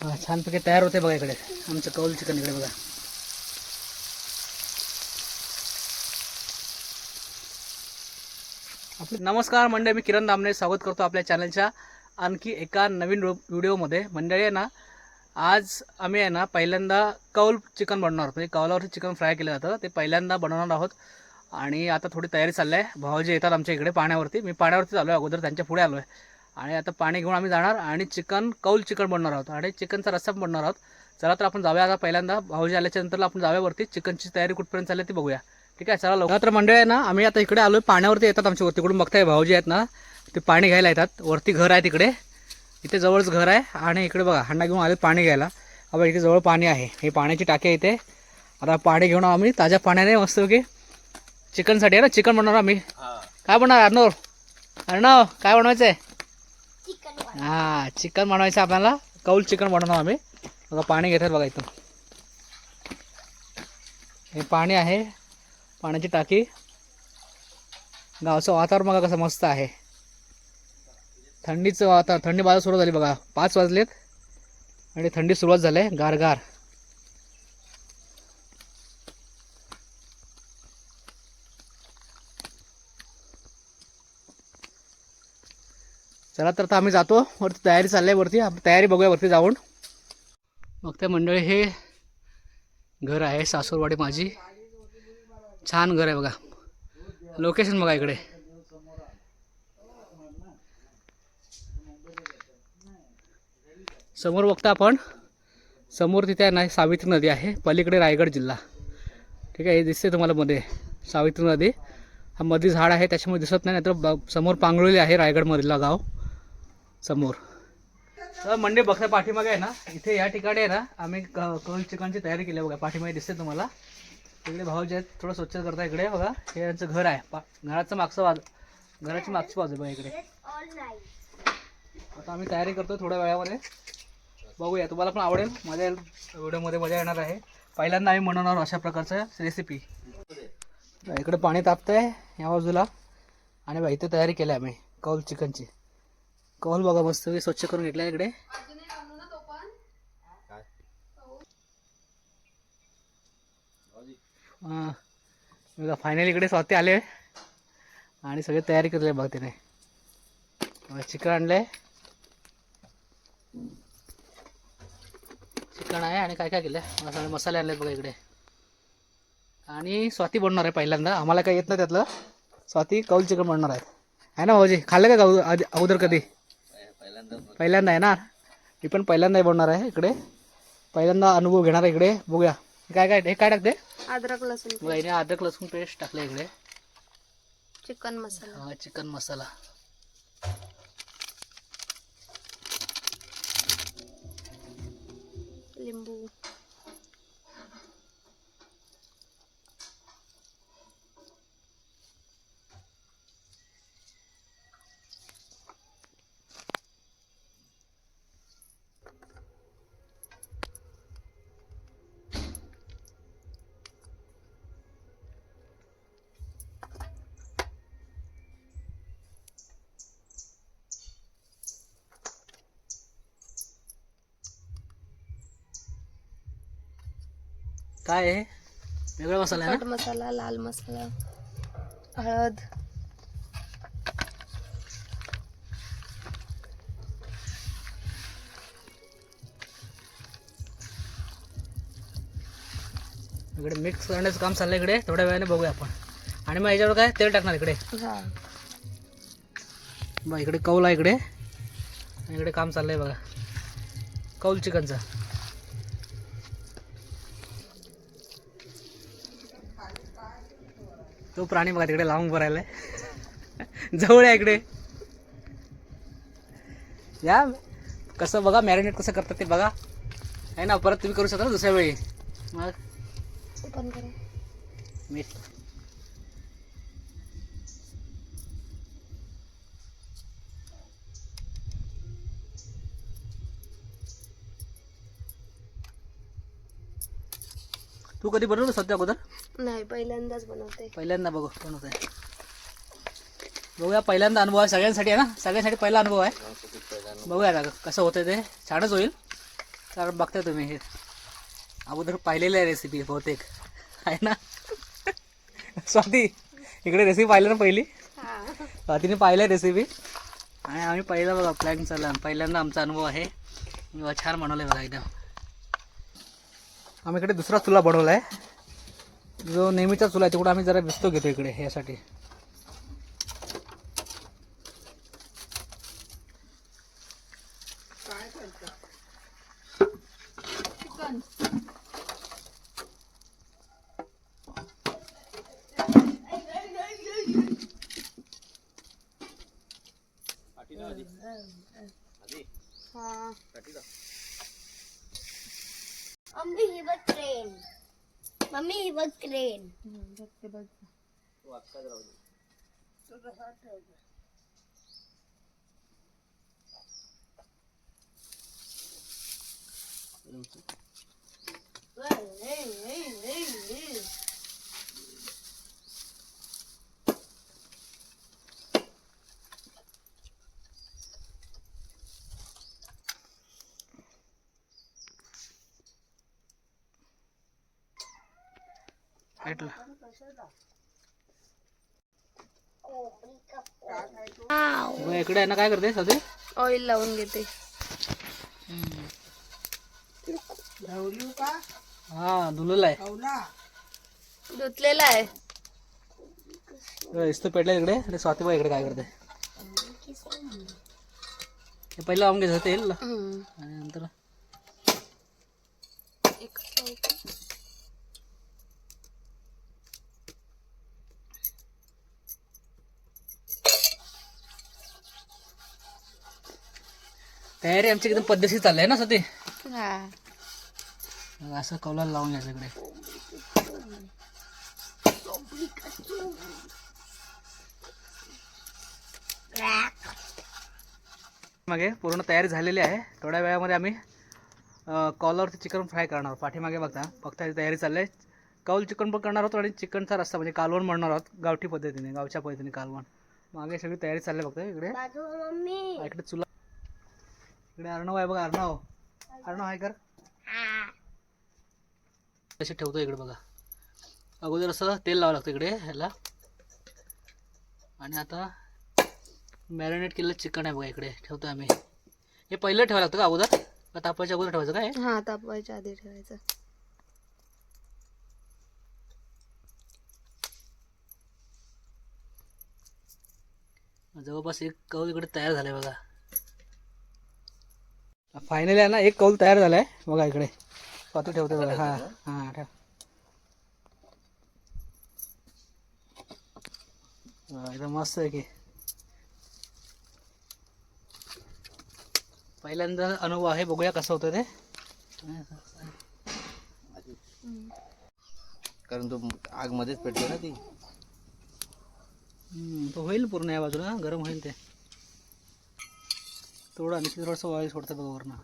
छानपैकी तयार होते बघा इकडे आमचं कौल चिकन इकडे बघा. नमस्कार मंडळी, मी किरण दामने स्वागत करतो आपल्या चॅनलच्या आणखी एका नवीन व्हिडिओमध्ये. मंडळी आहे ना, आज आम्ही आहे ना पहिल्यांदा कौल चिकन बनवणार आहोत. म्हणजे कौलावरती चिकन फ्राय केलं जातं ते पहिल्यांदा बनवणार आहोत. आणि आता थोडी तयारी चालली आहे. भाऊजी येतात आमच्या इकडे पाण्यावरती. मी पाण्यावरती आलो आहे, अगोदर त्यांच्या पुढे आलो आहे. आणि आता पाणी घेऊन आम्ही जाणार आणि कौल चिकन बनवणार आहोत आणि चिकनचा रस्सा बनवणार आहोत. चला तर आपण जाऊया. आता पहिल्यांदा भाऊजी आल्याच्या नंतर आपण जाऊया वरती. चिकनची तयारी कुठपर्यंत चालली ती बघूया. ठीक आहे, चला लवकर. तर मंडळी आहे ना, आम्ही आता इकडे आलो आहे. पाण्यावरती येतात आमच्या वरती. तिकडून बघताय भाऊजी आहेत ना, ते पाणी घ्यायला येतात. वरती घर आहे तिकडे, इथे जवळच घर आहे. आणि इकडे बघा हंडा घेऊन आले पाणी घ्यायला. बाबा इथे जवळ पाणी आहे, हे पाण्याची टाकी आहे इथे. आता पाणी घेऊन आम्ही ताज्या पाण्याने मस्त की चिकनसाठी आहे ना, चिकन बनवणार आम्ही. काय बनवणार अर्णव काय बनवायचं आहे? हां, चिकन बनवायचं आपल्याला. कौल चिकन बनवणार आम्ही. बघा पाणी घेतात बघा इथून. हे पाणी आहे, पाण्याची टाकी. गावचं वातावरण बघा कसं मस्त आहे. थंडीचं वातावरण, थंडी बाजू सुरू झाली बघा. 5 वाजलेत आणि थंडी सुरुवात झाली आहे गारगार. चला तर आम्ही जातो वरती. तयारी चालली आहे वरती. आपण तयारी बघूया वरती जाऊन. मग त्या मंडळी हे घर आहे सासूरवाडी माझी. छान घर आहे बघा. लोकेशन बघा इकडे. समोर बघता आपण, समोर तिथे नाही सावित्री नदी आहे. पलीकडे रायगड जिल्हा. ठीक आहे, हे दिसते तुम्हाला मध्ये सावित्री नदी. हा मध्ये झाड आहे त्याच्यामुळे दिसत नाही, नाहीतर समोर पांगळोली आहे रायगडमधला गाव समोर. तर मंडळी बघता पाठीमागे आहे ना, इथे या ठिकाणी आहे ना आम्ही कौल चिकनची तयारी केली आहे बघा. पाठीमागे दिसते तुम्हाला. इकडे भाऊजी आहेत, थोडं स्वच्छ करता. इकडे बघा हे यांचं घर आहे. घराची मागची बाजू बघा इकडे. आता आम्ही तयारी करतो थोड्या वेळामध्ये. बघूया, तुम्हाला पण आवडेल. माझ्या व्हिडिओमध्ये मजा येणार आहे. पहिल्यांदा आम्ही बनवणार अशा प्रकारचं रेसिपी. इकडे पाणी तापतंय या बाजूला. आणि बघा इथे तयारी केली आम्ही कौल चिकनची. कौल बघा मस्त स्वच्छ करून घेतला इकडे. हां बघा फायनली इकडे स्वाती आले आणि सगळे तयारी केली बघा तिने. चिकन आणलंय, चिकन आहे आणि काय काय केलं मसाले आणले बघा इकडे. आणि स्वाती बनणार आहे पहिल्यांदा. आम्हाला काही येत नाही त्यातलं. स्वाती कौल चिकन बनणार आहेत आहे ना भाऊजी? खाल्लं का अगोदर कधी? पहिल्यांदा आहे ना. मी पण पहिल्यांदा बनणार आहे इकडे. पहिल्यांदा अनुभव घेणार आहे इकडे. बघूया काय काय. हे काय टाकते? अद्रक लसूण बघा हिने अद्रक लसूण पेस्ट टाकलं इकडे. चिकन मसाला. हा चिकन मसाला. लिंबू. काय आहे? वेगळा मसाला आहे तिखट ना? मसाला, लाल मसाला, हळद. इकडे मिक्स करण्याचं काम चाललंय इकडे. थोड्या वेळाने बघूया आपण. आणि मग याच्यावर काय तेल टाकणार इकडे. हा बघा इकडे कौल आहे इकडे. आणि इकडे काम चाललंय बघा कौल चिकनचं. तो प्राणी बघा तिकडे लावून भरायला जवळ आहे इकडे. या कसं बघा मॅरिनेट कसं करतात ते बघा आहे ना. परत तुम्ही करू शकता दुसऱ्या वेळी. मग ओपन करा. मीठ तू कधी बनवलं सध्या अगोदर? नाही, पहिल्यांदाच बनवते. पहिल्यांदा बनवत आहे. बघूया पहिल्यांदा अनुभव आहे सगळ्यांसाठी आहे ना. सगळ्यांसाठी पहिला अनुभव आहे. बघूया आता कसं होतं ते. छानच होईल. कारण बघताय तुम्ही हे अगोदर पाहिलेलं आहे रेसिपी बहुतेक आहे ना. स्वाती इकडे रेसिपी पाहिली ना पहिली. स्वातीने पाहिलं रेसिपी आणि आम्ही पहिला बघा प्लॅन चालला पहिल्यांदा आमचा अनुभव आहे. छान बनवलं बघा एकदम. आम्ही इकडे दुसरा चुला बनवला आहे जो नेहमीचा चुला आहे तिकडे आम्ही जरा विस्तो घेतो इकडे यासाठी. मम्मी ही बघ ट्रेन. मम्मी ही बघ ट्रेन. भेटला. मग इकडे आहे ना काय करते सध्या ऑइल लावून घेते. हा धुलेला आहे. धुतलेला आहे. इस्तो पेटला इकडे आणि स्वातीबाई इकडे काय करते हे पहिलं लावून घ्यायचं तेल आणि नंतर तयारी आमची एकदम पद्धतशीर चालली आहे ना सती. असं कौलाला लावून घ्यायचं इकडे. मागे पूर्ण तयारी झालेली आहे. थोड्या वेळामध्ये आम्ही कौलावरती चिकन फ्राय करणार आहोत. पाठीमागे बघता तयारी चालली आहे. कौल चिकन पण करणार आहोत आणि चिकनचा रस्ता म्हणजे कालवण बनणार आहोत गावठी पद्धतीने गावच्या पद्धतीने कालवण. मागे सगळी तयारी चालली आहे. बघता इकडे इकडे चुला इकडे अर्णव आहे बघा. अर्णव आहे कर कसे ठेवतो इकडे बघा. अगोदर असं तेल लावावं लागतं इकडे ह्याला आणि आता मॅरिनेट केलेलं चिकन आहे बघा इकडे ठेवतो आम्ही. हे पहिलं ठेवावं लागतं का अगोदर का तापवायच्या अगोदर ठेवायचं काय. हा तापवायच्या आधी ठेवायचं. जवळपास एक कौल इकडे तयार झालाय बघा. फायनली आहे ना एक कौल तयार झालाय बघा इकडे. पातू ठेवते बघा. हा हा ठेव. एकदम मस्त आहे की. पहिल्यांदा अनुभव आहे बघूया कसं होतं ते. कारण तो आग मध्येच पेटतो ना ती. तो होईल पूर्ण या बाजूला गरम होईल ते. थोडं आणखी थोडंसं ऑइल सोडतं बघा वरनं.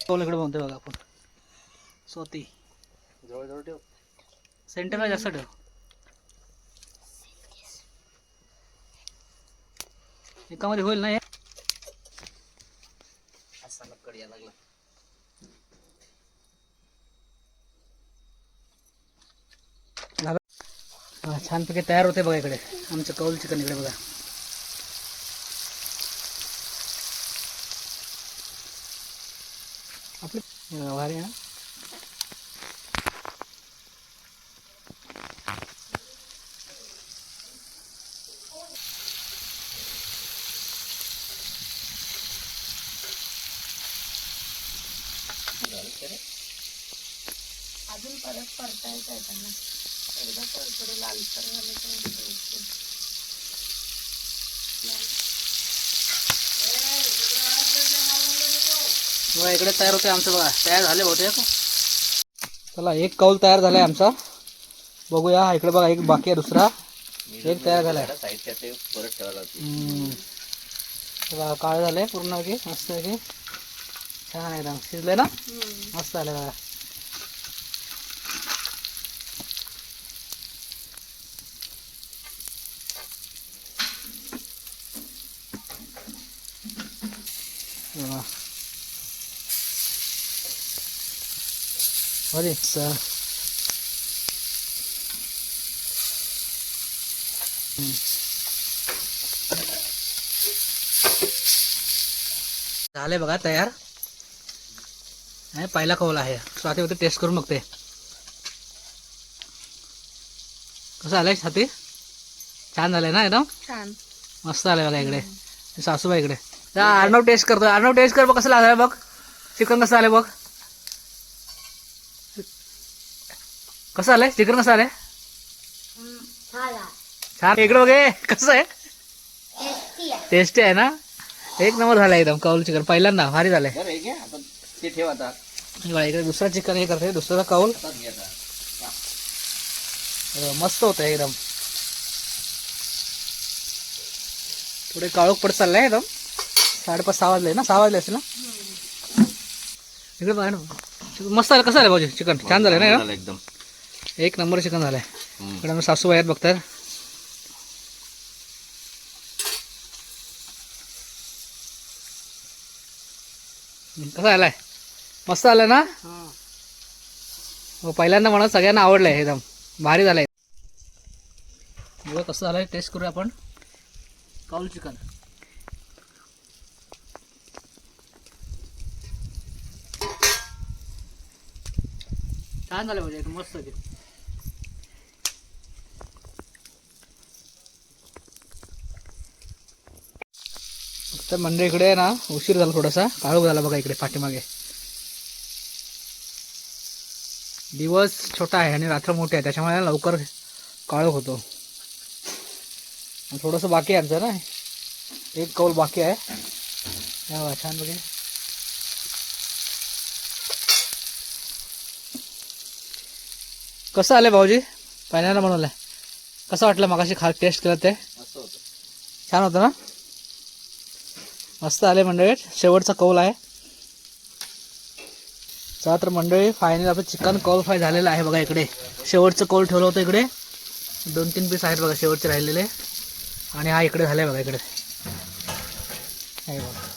इकडे बनतोय बघा आपण. स्वाती जवळ ठेव. सेंटरला जास्त ठेव. एकामध्ये होईल ना हे. असा लपकड या लागला. छानपैकी तयार होते बघा इकडे आमचं कौल चिकन इकडे बघा. आपली भारी आहे ना. अजून परत परतायचं आहे त्यांना. एकदा थोडं लालसर झालं तर बघा इकडे तयार होते आमचं बघा. तयार झाले होते. चला एक कौल तयार झालाय आमचा. बघूया इकडे बघा एक बाकी आहे दुसरा. एक तयार झालाय. साईडच्या ते परत ठेवायला बघा काळ झालंय पूर्ण की मस्त की छान एकदम शिजलंय ना. मस्त झालं बघा. बघा. अरे सर झाले बघा तयार. आणि पहिला कौल आहे. स्वाती होते टेस्ट करून बघते कसं आलंय. स्वाती छान झालंय ना एकदम छान मस्त आलंय बघा. इकडे सासूबाई इकडे अर्णव टेस्ट करतो. अर्णव टेस्ट कर बघ कसं लागलंय बघ. चिकन कसं आलंय बघ. कसं आलंय चिकन कसं आलंय. छान इकडे बघे कसं आहे. टेस्टी आहे ना. एक नंबर झालाय एकदम कौल चिकन पहिल्यांदा भारी झालंय. बरं हे घे आता ते ठेव आता. बघा इकडे दुसरा चिकन हे करते दुसरा कौल आताच घे आता. मस्त होतं एकदम. थोडे काळोख पडत चाललाय एकदम. 5:30-6 वाजले ना. 6 वाजले असेल ना. इकडे बघा ना मस्त आलं. कसं आलं भाऊजी चिकन छान झालं ना झालं एकदम एक नंबर चिकन झालंय. हम्म. इकडे आम्ही सासूबाई आहेत बघतात. कसं आलाय मस्त आलं ना. हो पहिल्यांदा म्हणत सगळ्यांना आवडलंय एकदम भारी झालंय. बघा कसं झालंय टेस्ट करूया आपण कौल चिकन. छान झालं म्हणजे एकदम मस्त होते. फक्त म्हणजे इकडे ना उशीर झाला थोडासा काळोख झाला बघा इकडे पाठीमागे. दिवस छोटा आहे आणि रात्र मोठी आहे त्याच्यामुळे लवकर काळोख होतो. थोडंसं बाकी आहे आमचं ना. एक कौल बाकी आहे. या बघा छान बघे. कसं आलं भाऊजी पहिल्यांदा बनवलंय. कसं वाटलं मगाशी टेस्ट केलं ते मस्त होतं. छान होतं ना. मस्त आले मंडळी. शेवटचा कौल आहे. चला तर मंडळी फायनल आपलं चिकन कौल फ्राय झालेलं आहे बघा. इकडे शेवटचं कौल ठेवलं होतं. इकडे 2-3 पीस आहेत बघा शेवटचे राहिलेले. आणि हा इकडे झालाय बघा. इकडे हे बघा